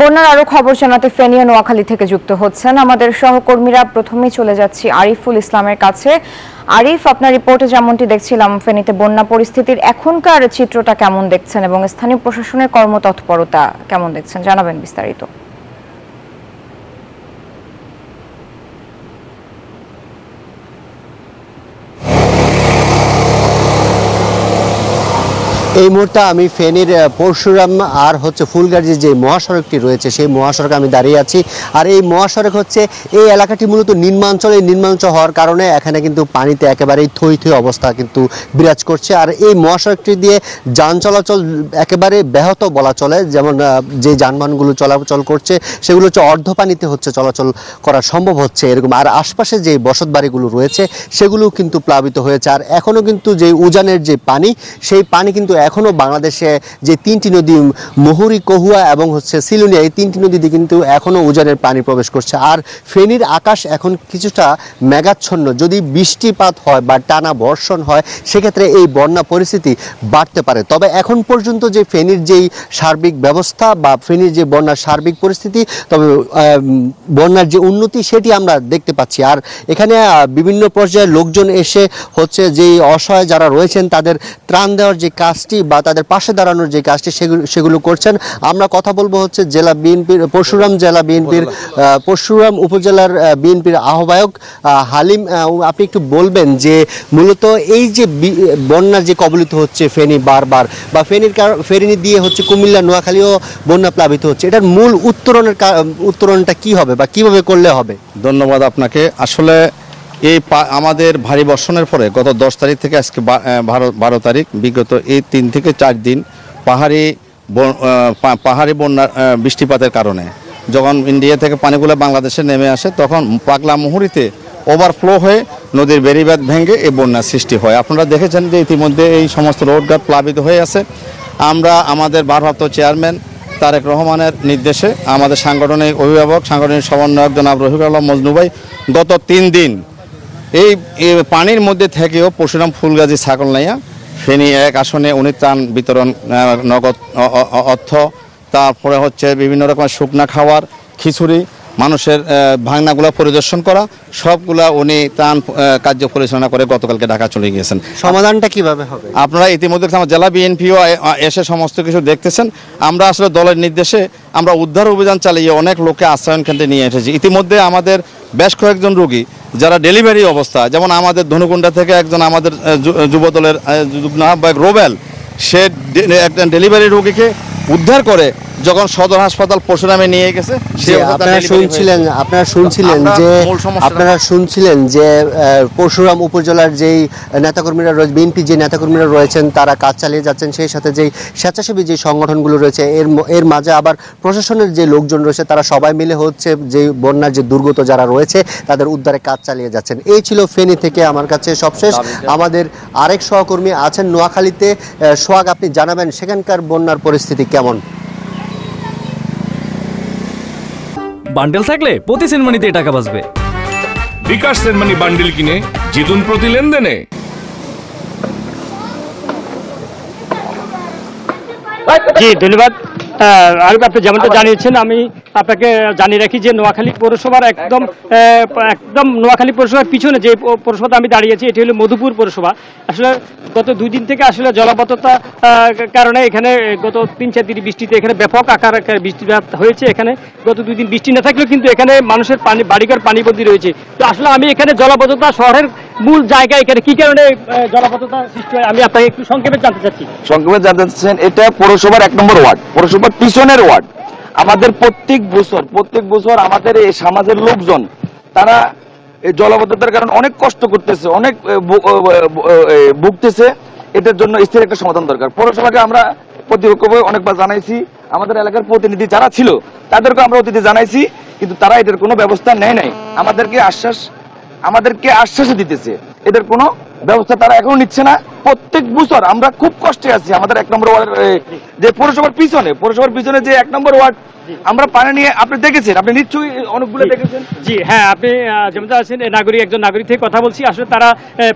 বন্যার আরো খবর জানাতে ফেনী ও নোয়াখালী থেকে যুক্ত হচ্ছেন আমাদের সহকর্মীরা। প্রথমেই চলে যাচ্ছি আরিফুল ইসলামের কাছে। আরিফ, আপনার রিপোর্টে যেমনটি দেখছিলাম, ফেনীতে বন্যা পরিস্থিতির এখনকার চিত্রটা কেমন দেখছেন এবং স্থানীয় প্রশাসনের কর্মতৎপরতা কেমন দেখছেন, জানাবেন বিস্তারিত। এই মুহূর্তে আমি ফেনীর পরশুরাম আর ফুলগাজী যে মহাসড়কটি রয়েছে সেই মহাসড়কে আমি দাঁড়িয়ে আছি। আর এই মহাসড়ক এই এলাকাটি মূলত নিম্নাঞ্চল হওয়ার কারণে এখানে কিন্তু পানিতে একেবারেই থই অবস্থা কিন্তু বিরাজ করছে। আর এই মহাসড়কটি দিয়ে যান চলাচল একেবারে ব্যাহত বলা চলে, যেমন যে যানবাহনগুলো চলাচল করছে সেগুলো অর্ধ পানিতে চলাচল করা সম্ভব হচ্ছে এরকম। আর আশপাশে যে বসতবাড়িগুলো রয়েছে সেগুলো কিন্তু প্লাবিত হয়েছে। আর এখনও কিন্তু যে উজানের যে পানি, সেই পানি কিন্তু এখনো বাংলাদেশে যে তিনটি নদী মুহুরী, কহুয়া এবং সিলুনিয়া, এই তিনটি নদীতে কিন্তু এখনো উজানের পানি প্রবেশ করছে। আর ফেনীর আকাশ এখন কিছুটা মেঘাচ্ছন্ন। যদি বৃষ্টিপাত হয় বা টানা বর্ষণ হয় সেক্ষেত্রে এই বন্যা পরিস্থিতি বাড়তে পারে। তবে এখন পর্যন্ত যে ফেনীর যেই সার্বিক ব্যবস্থা বা ফেনীর যে বন্যার সার্বিক পরিস্থিতি, তবে বন্যার যে উন্নতি সেটি আমরা দেখতে পাচ্ছি। আর এখানে বিভিন্ন পর্যায়ে লোকজন এসে যেই অসহায় যারা রয়েছেন তাদের ত্রাণ দেওয়ার যে কাজটি বা তাদের পাশে দাঁড়ানোর যে কাজটি সেগুলো করছেন। আমরা কথা বলবো জেলা বিএনপির পরশুরাম জেলা বিএনপির পরশুরাম উপজেলার বিএনপির আহ্বায়ক হালিম। আপনি একটু বলবেন যে মূলত এই যে বন্যার যে কবলিত হচ্ছে ফেনী বারবার, বা ফেনী দিয়ে কুমিল্লা নোয়াখালীও বন্যা প্লাবিত হচ্ছে, এটার মূল উত্তরণটা কি হবে বা কিভাবে করলে হবে? ধন্যবাদ আপনাকে। আসলে এই আমাদের ভারী বর্ষণের পরে গত 10 তারিখ থেকে আজকে 12 তারিখ, বিগত এই 3 থেকে 4 দিন পাহাড়ি বন্যার বৃষ্টিপাতের কারণে যখন ইন্ডিয়া থেকে পানিগুলো বাংলাদেশে নেমে আসে, তখন পাগলা মুহুরীতে ওভারফ্লো হয়ে নদীর বেড়িবাঁধ ভেঙে এই বন্যার সৃষ্টি হয়। আপনারা দেখেছেন যে ইতিমধ্যে এই সমস্ত রোডঘাট প্লাবিত হয়ে আছে। আমরা আমাদের ভারপ্রাপ্ত চেয়ারম্যান তারেক রহমানের নির্দেশে আমাদের সাংগঠনিক অভিভাবক, সাংগঠনিক সমন্বয়ক জনাব রফিকুল আলম মজনু ভাই গত 3 দিন এই পানির মধ্যে থেকেও পরশুরাম ফুলগাজী ছাগলনাইয়া ফেনী 1 আসনে উনি ত্রাণ বিতরণ, নগদ অর্থ, তারপরে বিভিন্ন রকমের শুকনা খাবার, খিচুড়ি, মানুষের ভাঙনাগুলো পরিদর্শন করা, সবগুলা উনি ত্রাণ কার্য পরিচালনা করে গতকালকে ঢাকা চলে গিয়েছেন। সমাধানটা কিভাবে হবে আপনারা ইতিমধ্যে আমার জেলা বিএনপিও এসে সমস্ত কিছু দেখতেছেন। আমরা আসলে দলের নির্দেশে আমরা উদ্ধার অভিযান চালিয়ে অনেক লোককে আশ্রয়ন কেন্দ্রে নিয়ে এসেছি। ইতিমধ্যে আমাদের বেশ কয়েকজন রোগী যারা ডেলিভারি অবস্থা, যেমন আমাদের ধনুকুণ্ডা থেকে একজন আমাদের যুবদলের যুগ্ম আহ্বায়ক রোবেল, সে একজন ডেলিভারি রোগীকে উদ্ধার করে যখন সদর হাসপাতাল পরশুরামে নিয়ে গেছে। আপনারা শুনছিলেন যে পরশুরাম উপজেলার যেই নেতাকর্মীরা বিএনপি যে নেতাকর্মীরা রয়েছেন তারা কাজ চালিয়ে যাচ্ছেন, সেই সাথে যেই স্বেচ্ছাসেবী যে সংগঠনগুলো রয়েছে এর মাঝে আবার প্রশাসনের যে লোকজন রয়েছে তারা সবাই মিলে যে বন্যার যে দুর্গত যারা রয়েছে তাদের উদ্ধারে কাজ চালিয়ে যাচ্ছেন। এই ছিল ফেনী থেকে আমার কাছে সবশেষ। আমাদের আরেক সহকর্মী আছেন নোয়াখালীতে। সোহাগ, আপনি জানাবেন সেখানকার বন্যার পরিস্থিতি কেমন? বান্ডেল থাকলে প্রতি সেনমানিতে টাকা বাঁচবে। বিকাশ সেনমানি বান্ডেল কিনে জিতুন প্রতি লেনদেনে। জি ধন্যবাদ। আর আপনি যেমনটা জানিয়েছেন, আমি আপনাকে জানিয়ে রাখি যে নোয়াখালী পৌরসভার একদম নোয়াখালী পৌরসভার পিছনে যে পৌরসভাতে আমি দাঁড়িয়েছি এটি হলো মধুপুর পৌরসভা। আসলে গত 2 দিন থেকে আসলে জলাবদ্ধতা কারণে এখানে গত 3-4 দিন বৃষ্টিতে এখানে ব্যাপক আকার বৃষ্টিপাত হয়েছে। এখানে গত 2 দিন বৃষ্টি না থাকলেও কিন্তু এখানে মানুষের বাড়িঘর পানিবন্দী রয়েছে। তো আসলে আমি এখানে জলাবদ্ধতা শহরের মূল জায়গা, এখানে কি কারণে জলাবদ্ধতা সৃষ্টি হয় আমি আপনাকে একটু সংক্ষেপে জানতে চাচ্ছি। সংক্ষেপে জানতে চাচ্ছেন, এটা পৌরসভার 1 নম্বর ওয়ার্ড, পৌরসভার পিছনের ওয়ার্ড। আমাদের প্রত্যেক বছর আমাদের এই সমাজের লোকজন তারা এই জলাবদ্ধতার কারণে অনেক কষ্ট করতেছে, অনেক ভুগতেছে। এটার জন্য স্থির একটা সমাধান দরকার। পৌরসভাকে আমরা কর্তৃপক্ষকে অনেকবার জানাইছি, আমাদের এলাকার প্রতিনিধি যারা ছিল তাদেরকে আমরা অতীতে জানাইছি, কিন্তু তারা এটার কোনো ব্যবস্থা নেয় নাই। আমাদেরকে আশ্বাস দিতেছে, এটার কোনো ব্যবস্থা তারা এখনো নিচ্ছে না। প্রত্যেক বছর আমরা খুব কষ্টে আছি। আমাদের 1 নম্বর ওয়ার্ড যে পৌরসভার পিছনে যে 1 নম্বর ওয়ার্ড, আমরা পানি নিয়ে আপনি দেখেছেন, আপনি নিশ্চয়ই অনেকগুলো দেখেছেন। জি হ্যাঁ, আপনি যেমন আছেন একজন নাগরিক থেকে কথা বলছি। আসলে তারা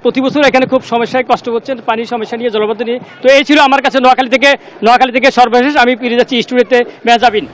প্রতি বছর এখানে খুব সমস্যায় কষ্ট করছেন, পানির সমস্যা নিয়ে, জলবদ্ধ নিয়ে। তো এই ছিল আমার কাছে নোয়াখালী থেকে সর্বশেষ। আমি ফিরে যাচ্ছি স্টুডিওতে। মেয়াজাবিন।